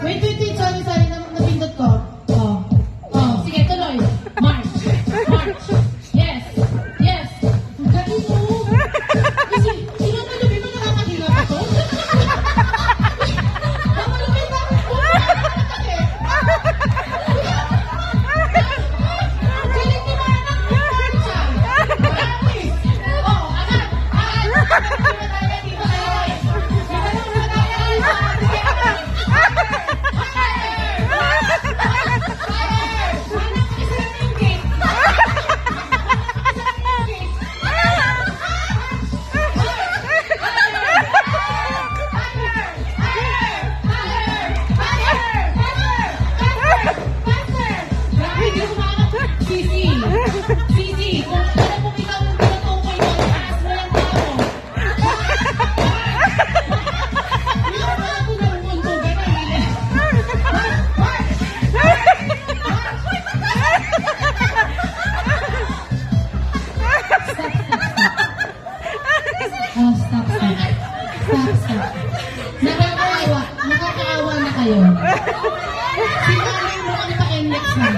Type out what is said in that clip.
Wait, sorry, napindot ko. Sige, tuloy. March. Yes. Ang galing mo. Kasi, sino malumi mo nakakahirap ito? Namalumi na ako. Galing ni Manang. Promise. Agad. Sisi, kung alam mo ikaw ang pinatukoy mo, taas mo lang tao. Hindi ko na ako namuntugan ang bilis. Stop. Nakakaawa na kayo. Sinanay mo ang pa-NX na.